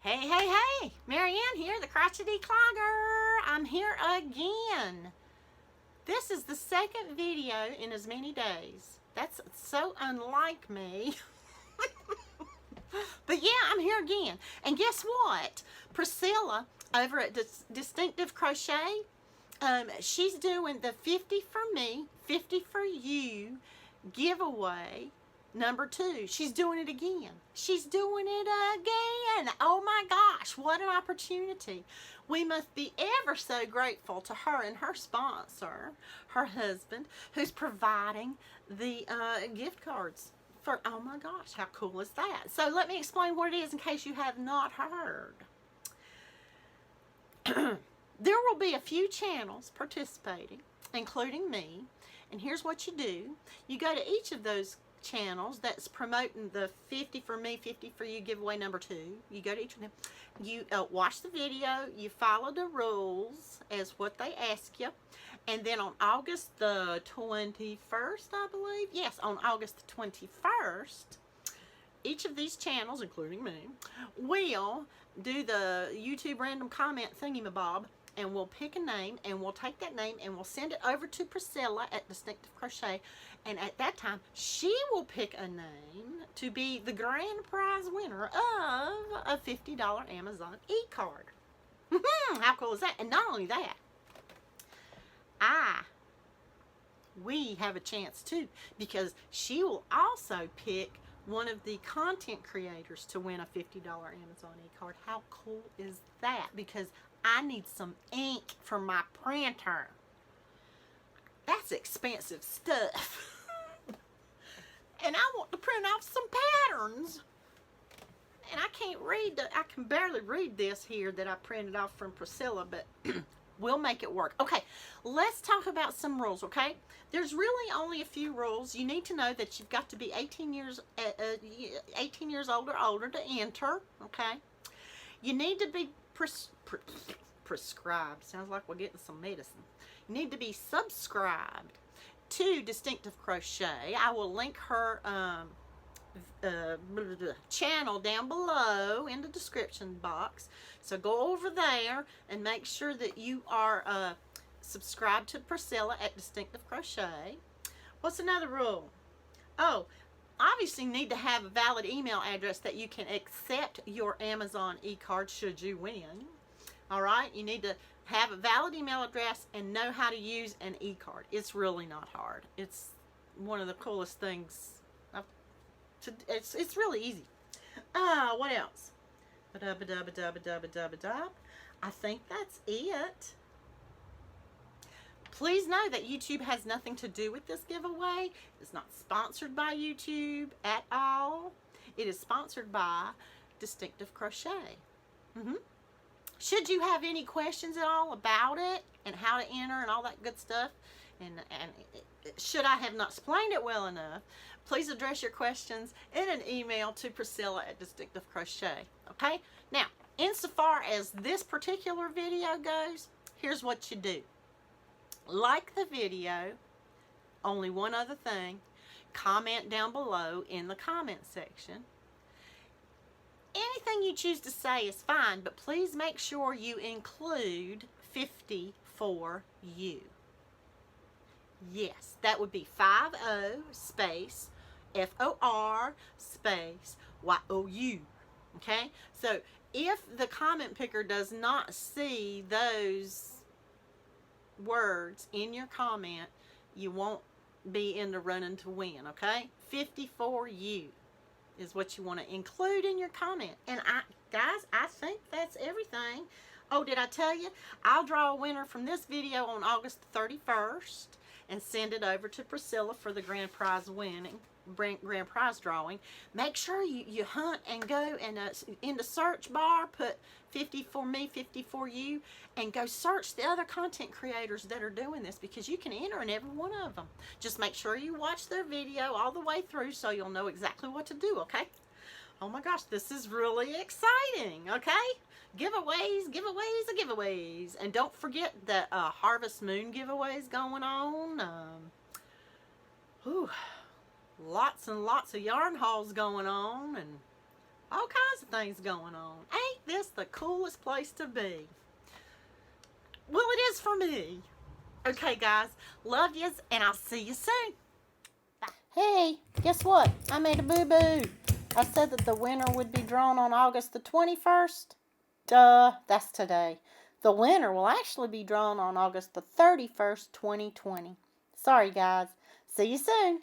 Hey, hey, hey! Marieanne here, the Crochety Clogger. I'm here again. This is the second video in as many days. That's so unlike me. But yeah, I'm here again. And guess what? Pricilla over at Distinctive Crochet, she's doing the 50 for me, 50 for you giveaway. Number 2, she's doing it again. She's doing it again. Oh my gosh, what an opportunity. We must be ever so grateful to her and her sponsor, her husband, who's providing the gift cards for, oh my gosh, how cool is that? So let me explain what it is in case you have not heard. There will be a few channels participating, including me, and here's what you do. You go to each of those channels that's promoting the 50 for me, 50 for you giveaway number 2. You go to each of them, you watch the video, you follow the rules as what they ask you, and then on August the 21st, I believe, yes, on August the 21st, each of these channels, including me, will do the YouTube random comment thingamabob, and we'll pick a name, and we'll take that name, and we'll send it over to Pricilla at Distinctive Crochet, and at that time, she will pick a name to be the grand prize winner of a $50 Amazon e-card. How cool is that? And not only that, we have a chance too, because she will also pick one of the content creators to win a $50 Amazon e-card. How cool is that? Because I need some ink for my printer. That's expensive stuff. And I want to print off some patterns. And I can't read, I can barely read this here that I printed off from Pricilla, but we'll make it work. Okay, let's talk about some rules, okay? There's really only a few rules. You need to know that you've got to be 18 years old or older to enter, okay? You need to be prescribed. Sounds like we're getting some medicine. You need to be subscribed to Distinctive Crochet. I will link her channel down below in the description box. So go over there and make sure that you are subscribed to Pricilla at Distinctive Crochet. What's another rule? Oh, obviously you need to have a valid email address that you can accept your Amazon e-card should you win. All right, you need to have a valid email address and know how to use an e-card. It's really not hard. It's one of the coolest things. It's really easy. What else? I think that's it. Please know that YouTube has nothing to do with this giveaway. It's not sponsored by YouTube at all. It is sponsored by Distinctive Crochet. Should you have any questions at all about it and how to enter and all that good stuff, and should I have not explained it well enough, please address your questions in an email to Pricilla at Distinctive Crochet. Okay? Now, insofar as this particular video goes, here's what you do. Like the video, only one other thing, comment down below in the comment section. Anything you choose to say is fine, but please make sure you include 50 for you. Yes, that would be 50 space FOR space YOU. Okay? So if the comment picker does not see those words in your comment, you won't be in the running to win. Okay? 50 for you is what you want to include in your comment. And guys, I think that's everything. Oh, did I tell you? I'll draw a winner from this video on August 31st and send it over to Pricilla for the grand prize drawing. Make sure you hunt and go and in the search bar put 50 for me, 50 for you, and go search the other content creators that are doing this, because you can enter in every one of them. Just make sure you watch their video all the way through so you'll know exactly what to do, okay? Oh my gosh, this is really exciting, okay? Giveaways, giveaways, giveaways. And don't forget the Harvest Moon giveaways going on. Lots and lots of yarn hauls going on, and All kinds of things going on. Ain't this the coolest place to be? Well, it is for me. Okay, guys. Love yous, and I'll see you soon. Bye. Hey, guess what? I made a boo-boo. I said that the winner would be drawn on August the 21st. Duh, that's today. The winner will actually be drawn on August the 31st, 2020. Sorry, guys. See you soon.